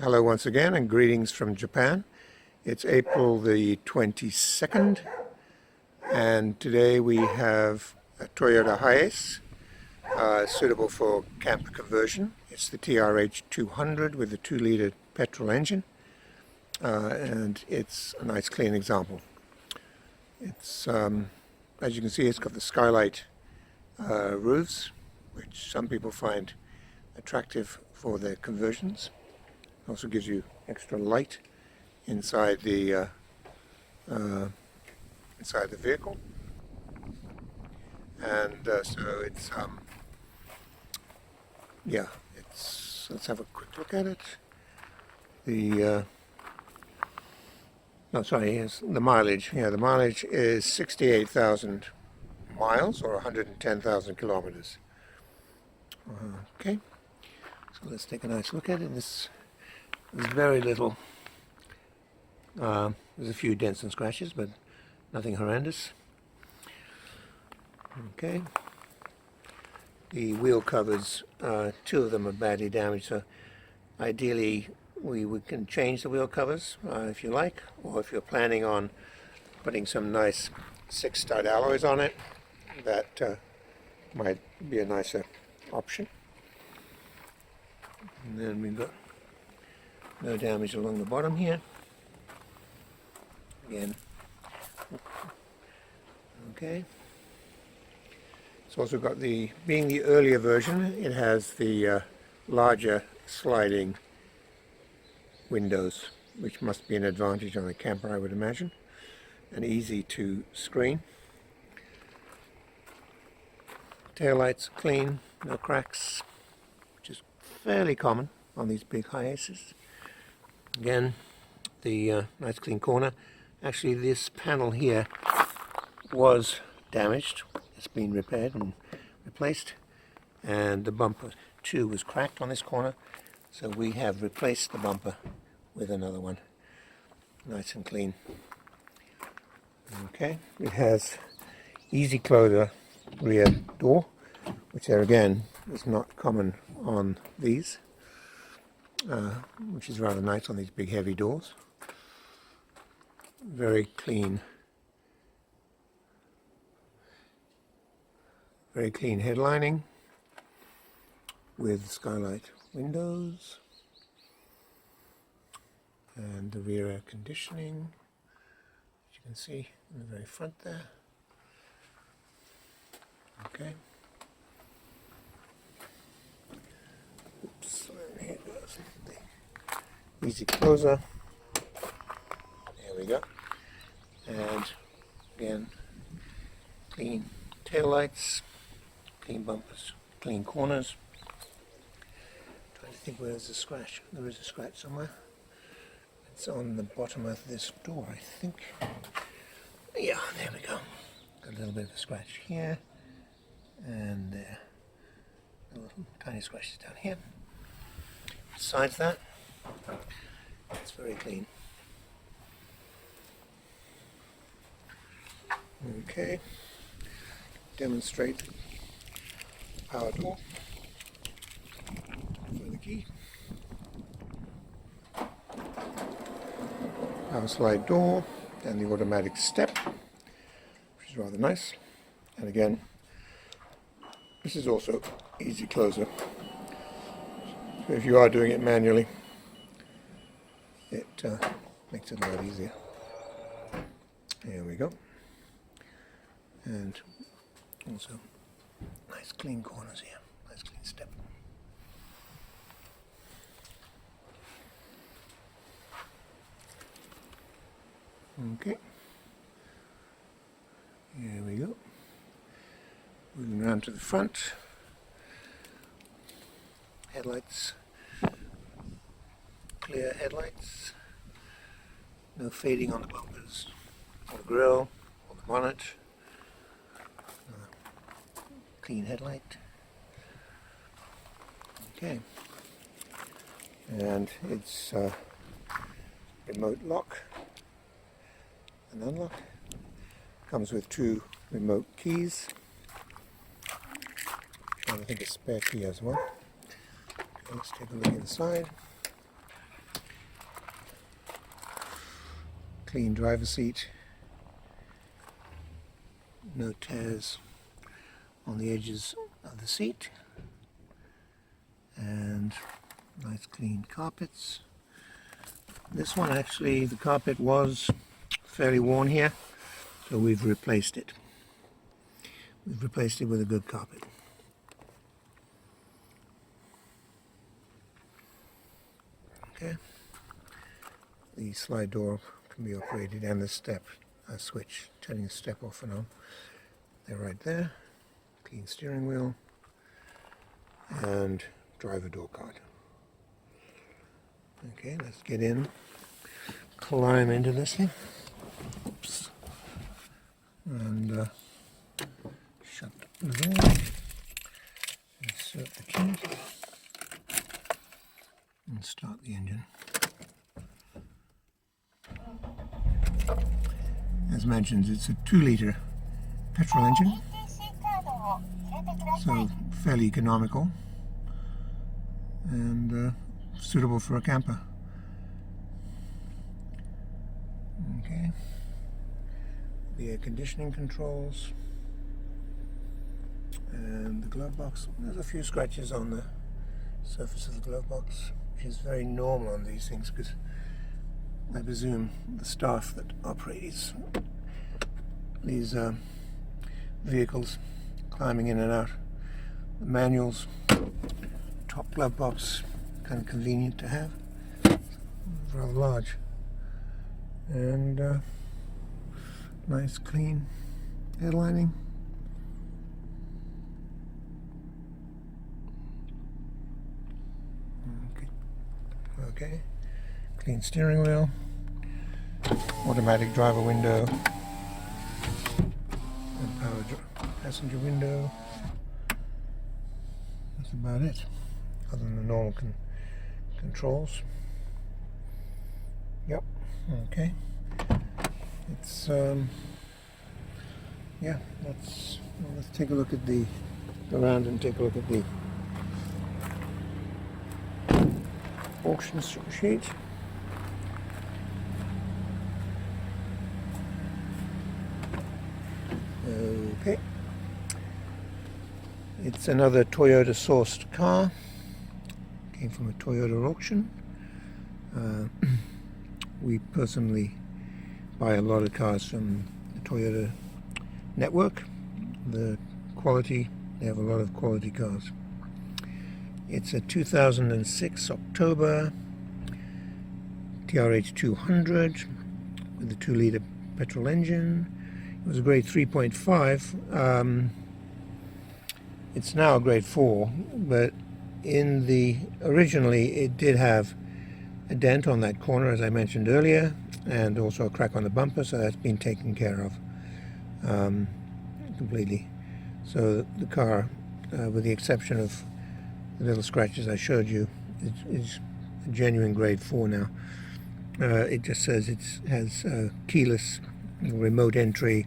Hello once again and greetings from Japan. It's April the 22nd and today we have a Toyota Hiace suitable for camper conversion. It's the TRH 200 with a 2-liter petrol engine and it's a nice clean example. It's as you can see, it's got the skylight roofs, which some people find attractive for their conversions. Also gives you extra light inside the vehicle, and so it's yeah, let's have a quick look at it. The no, sorry, yes, the mileage. Yeah, the mileage is 68,000 miles or 110,000 kilometers. Okay, so let's take a nice look at it. There's very little, there's a few dents and scratches, but nothing horrendous. Okay, the wheel covers, two of them are badly damaged, so ideally we can change the wheel covers if you like, or if you're planning on putting some nice 6-stud alloys on it, that might be a nicer option. And then we've got no damage along the bottom here. Again, okay. It's also got being the earlier version, it has the larger sliding windows, which must be an advantage on a camper, I would imagine, and easy to screen. Taillights clean, no cracks, which is fairly common on these big Hiaces. Again, the nice clean corner. Actually, this panel here was damaged. It's been repaired and replaced, and the bumper too was cracked on this corner, so we have replaced the bumper with another one, nice and clean. Okay, it has easy closer rear door, which there again is not common on these. Which is rather nice on these big heavy doors. Very clean headlining with skylight windows and the rear air conditioning, as you can see in the very front there. Okay. Oops, here goes. Easy closer. There we go. And again, clean taillights, clean bumpers, clean corners. Trying to think where there's a scratch. There is a scratch somewhere. It's on the bottom of this door, I think. Yeah, there we go. Got a little bit of a scratch here and there. Little tiny scratches down here. Besides that, it's very clean. Okay, demonstrate power door for the key. Power slide door and the automatic step, which is rather nice. And again, this is also easy closer. So if you are doing it manually, it makes it a lot easier. Here we go. And also nice clean corners here, nice clean step. Okay. Here we go. Moving around to the front. Headlights, clear headlights, no fading on the bumpers, or the grille, or the bonnet. Clean headlight. Okay, and it's remote lock and unlock. Comes with 2 remote keys. I think a spare key as well. Okay, let's take a look inside. clean driver's seat, no tears on the edges of the seat, and nice clean carpets. This one actually, the carpet was fairly worn here, so we've replaced it. We've replaced it with a good carpet. Okay. The slide door can be operated, and the step switch, turning the step off and on. They're right there. Clean steering wheel and driver door card. Okay, let's get in, climb into this thing. Oops. And shut the door. Insert the key and start the engine. As mentioned, it's a 2-liter petrol engine, so fairly economical and suitable for a camper. Okay, the air conditioning controls and the glove box. There's a few scratches on the surface of the glove box, which is very normal on these things because I presume the staff that operate these vehicles, climbing in and out. The manuals, top glove box, kind of convenient to have. It's rather large. And nice clean headlining. Okay. Clean steering wheel, automatic driver window, and power passenger window. That's about it, other than the normal controls. Yep. Okay. It's yeah. Let's take a look at go around and take a look at the auction sheet. Okay, it's another Toyota sourced car. Came from a Toyota auction. We personally buy a lot of cars from the Toyota network. The quality, they have a lot of quality cars. It's a 2006 October TRH 200 with a 2-liter petrol engine. It was a grade 3.5. It's now a grade 4, but originally it did have a dent on that corner, as I mentioned earlier, and also a crack on the bumper, so that's been taken care of completely. So the car, with the exception of the little scratches I showed you, is a genuine grade 4 now. It just says it has keyless remote entry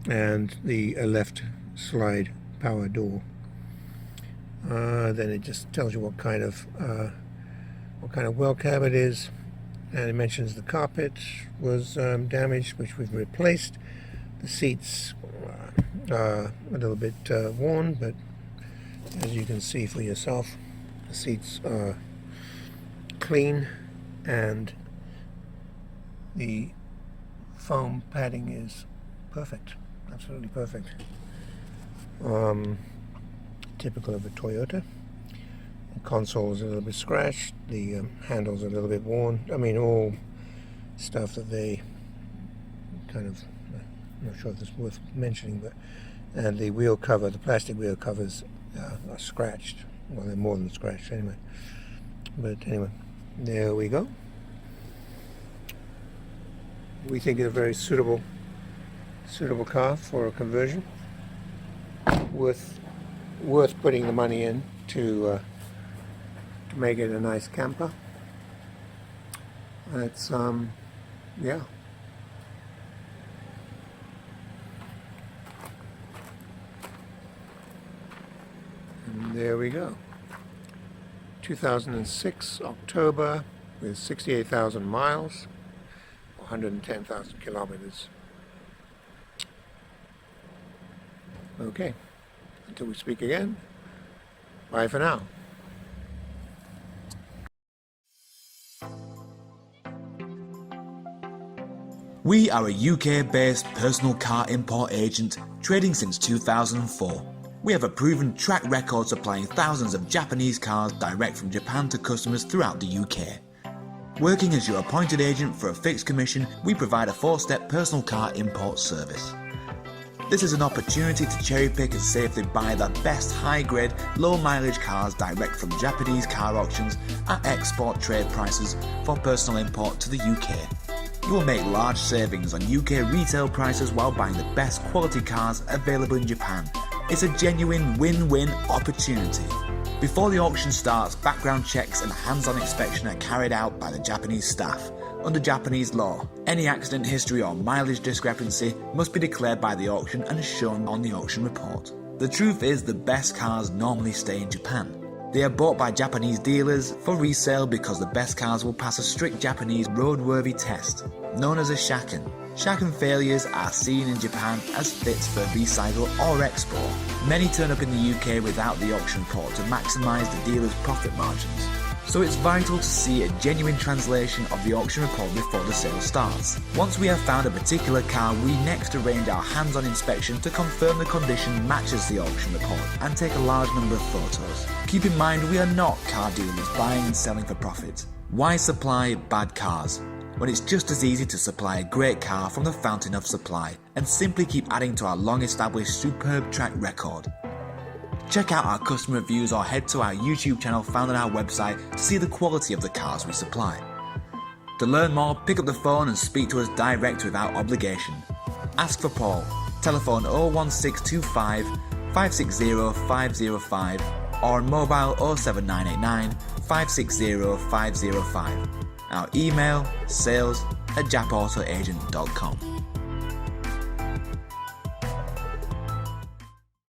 and the left slide power door. Then it just tells you what kind of well cab it is, and it mentions the carpet was damaged, which we've replaced. The seats are a little bit worn, but as you can see for yourself, the seats are clean, and the foam padding is perfect, absolutely perfect. Typical of a Toyota. The console is a little bit scratched, the handles are a little bit worn. I mean, all stuff that they kind of, I'm not sure if it's worth mentioning, but and the wheel cover, the plastic wheel covers are scratched. Well, they're more than scratched anyway. But anyway, there we go. We think it's a very suitable car for a conversion. Worth putting the money in to make it a nice camper. It's yeah. And there we go. 2006 October with 68,000 miles 110,000 kilometers. Okay, until we speak again, bye for now. We are a UK-based personal car import agent trading since 2004. We have a proven track record supplying thousands of Japanese cars direct from Japan to customers throughout the UK. Working as your appointed agent for a fixed commission, we provide a 4-step personal car import service. This is an opportunity to cherry pick and safely buy the best high-grade, low-mileage cars direct from Japanese car auctions at export trade prices for personal import to the UK. You will make large savings on UK retail prices while buying the best quality cars available in Japan. It's a genuine win-win opportunity. Before the auction starts, background checks and hands-on inspection are carried out by the Japanese staff. Under Japanese law, any accident history or mileage discrepancy must be declared by the auction and shown on the auction report. The truth is, the best cars normally stay in Japan. They are bought by Japanese dealers for resale because the best cars will pass a strict Japanese roadworthy test, known as a shaken. Shaken failures are seen in Japan as fits for recycle or export. Many turn up in the UK without the auction report to maximise the dealer's profit margins. So it's vital to see a genuine translation of the auction report before the sale starts. Once we have found a particular car, we next arrange our hands-on inspection to confirm the condition matches the auction report and take a large number of photos. Keep in mind, we are not car dealers buying and selling for profit. Why supply bad cars when it's just as easy to supply a great car from the fountain of supply and simply keep adding to our long-established superb track record? Check out our customer reviews or head to our YouTube channel found on our website to see the quality of the cars we supply. To learn more, pick up the phone and speak to us direct without obligation. Ask for Paul. Telephone 01625 560 505 or mobile 07989 560 505. Our email sales@japautoagent.com.